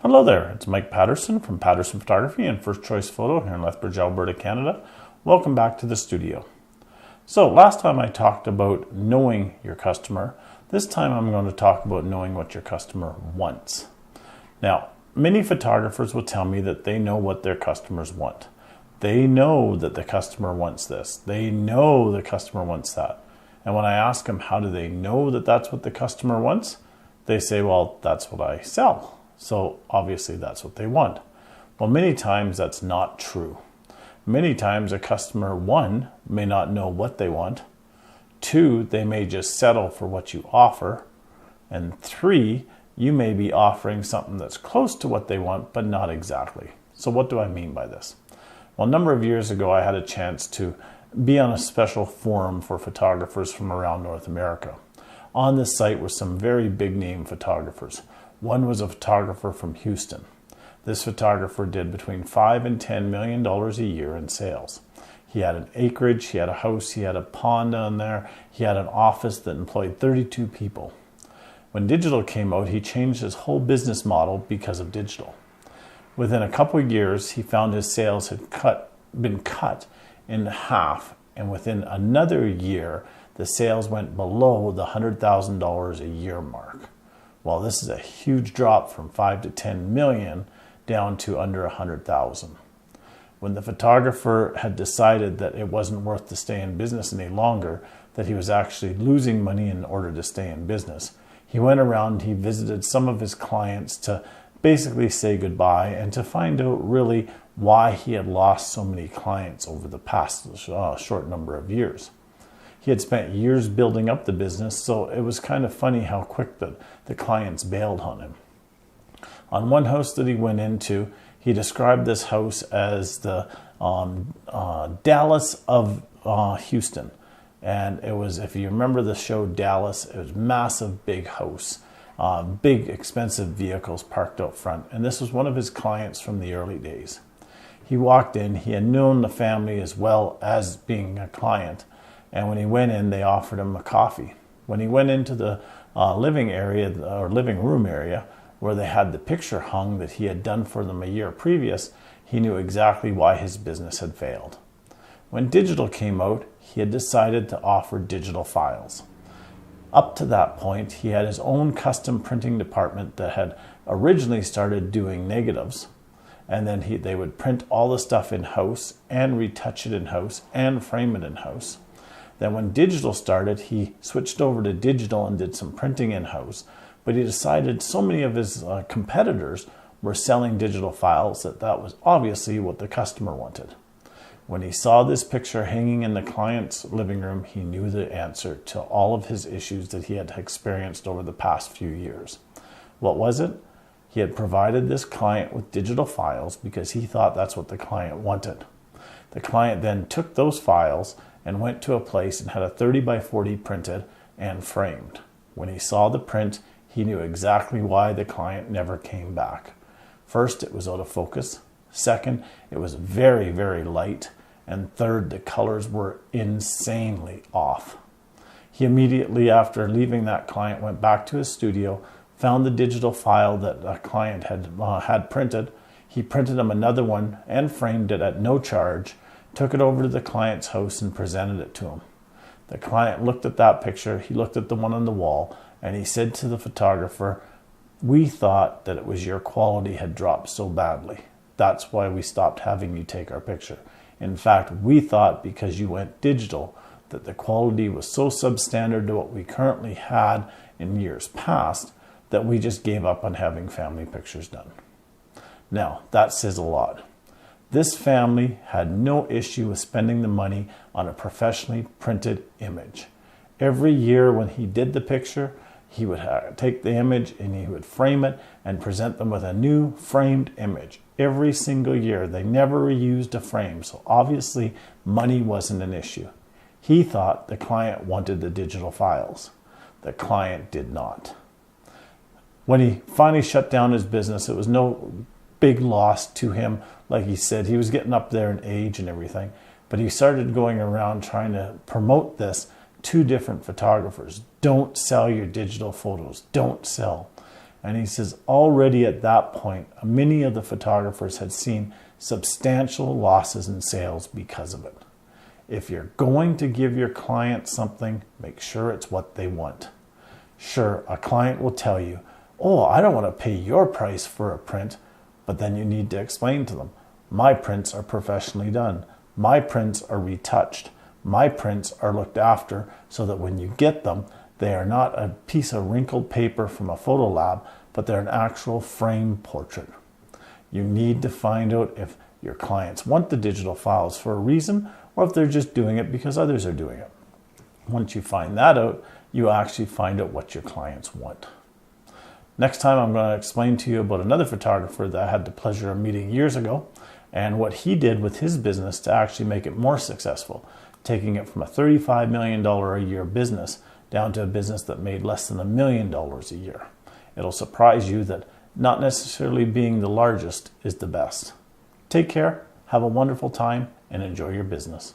Hello there, it's Mike Paterson from Paterson Photography and First Choice Photo here in Lethbridge, Alberta, Canada. Welcome back to the studio. So last time I talked about knowing your customer. This time I'm going to talk about knowing what your customer wants. Now, many photographers will tell me that they know what their customers want. They know that the customer wants this. They know the customer wants that. And when I ask them how do they know that that's what the customer wants, they say, well, that's what I sell. So obviously that's what they want. Well, many times that's not true. Many times a customer, one, may not know what they want. Two, they may just settle for what you offer. And three, you may be offering something that's close to what they want, but not exactly. So what do I mean by this? Well, a number of years ago, I had a chance to be on a special forum for photographers from around North America. On this site were some very big name photographers. One was a photographer from Houston. This photographer did between $5 and $10 million a year in sales. He had an acreage, he had a house, he had a pond down there, he had an office that employed 32 people. When digital came out, he changed his whole business model because of digital. Within a couple of years, he found his sales had been cut in half, and within another year, the sales went below the $100,000 a year mark. Well, this is a huge drop from 5 to 10 million down to under 100,000. When the photographer had decided that it wasn't worth to stay in business any longer, that he was actually losing money in order to stay in business, he went around, he visited some of his clients to basically say goodbye and to find out really why he had lost so many clients over the past short number of years. He had spent years building up the business, so it was kind of funny how quick the clients bailed on him. On one house that he went into, he described this house as the Dallas of Houston. And it was, if you remember the show Dallas, it was massive, big house, big, expensive vehicles parked out front. And this was one of his clients from the early days. He walked in, he had known the family as well as being a client. And when he went in, they offered him a coffee. When he went into the living room area, where they had the picture hung that he had done for them a year previous, he knew exactly why his business had failed. When digital came out, he had decided to offer digital files. Up to that point, he had his own custom printing department that had originally started doing negatives, and then they would print all the stuff in-house and retouch it in-house and frame it in-house. Then when digital started, he switched over to digital and did some printing in-house. But he decided so many of his competitors were selling digital files that was obviously what the customer wanted. When he saw this picture hanging in the client's living room, he knew the answer to all of his issues that he had experienced over the past few years. What was it? He had provided this client with digital files because he thought that's what the client wanted. The client then took those files and went to a place and had a 30 by 40 printed and framed. When he saw the print, he knew exactly why the client never came back. First, it was out of focus. Second, it was very, very light. And third, the colors were insanely off. He immediately, after leaving that client, went back to his studio, found the digital file that the client had printed. He printed him another one and framed it at no charge, took it over to the client's house and presented it to him. The client looked at that picture, he looked at the one on the wall, and he said to the photographer, "We thought that it was your quality had dropped so badly. That's why we stopped having you take our picture. In fact, we thought because you went digital that the quality was so substandard to what we currently had in years past that we just gave up on having family pictures done." Now, that says a lot. This family had no issue with spending the money on a professionally printed image. Every year when he did the picture, he would take the image and he would frame it and present them with a new framed image. Every single year, they never reused a frame, so obviously money wasn't an issue. He thought the client wanted the digital files. The client did not. When he finally shut down his business, it was no big loss to him. Like he said, he was getting up there in age and everything, but he started going around trying to promote this to different photographers. Don't sell your digital photos. Don't sell. And he says already at that point, many of the photographers had seen substantial losses in sales because of it. If you're going to give your client something, make sure it's what they want. Sure, a client will tell you, oh, I don't want to pay your price for a print, but then you need to explain to them, my prints are professionally done. My prints are retouched. My prints are looked after so that when you get them, they are not a piece of wrinkled paper from a photo lab, but they're an actual frame portrait. You need to find out if your clients want the digital files for a reason or if they're just doing it because others are doing it. Once you find that out, you actually find out what your clients want. Next time I'm going to explain to you about another photographer that I had the pleasure of meeting years ago and what he did with his business to actually make it more successful, taking it from a $35 million a year business down to a business that made less than $1 million a year. It'll surprise you that not necessarily being the largest is the best. Take care, have a wonderful time, and enjoy your business.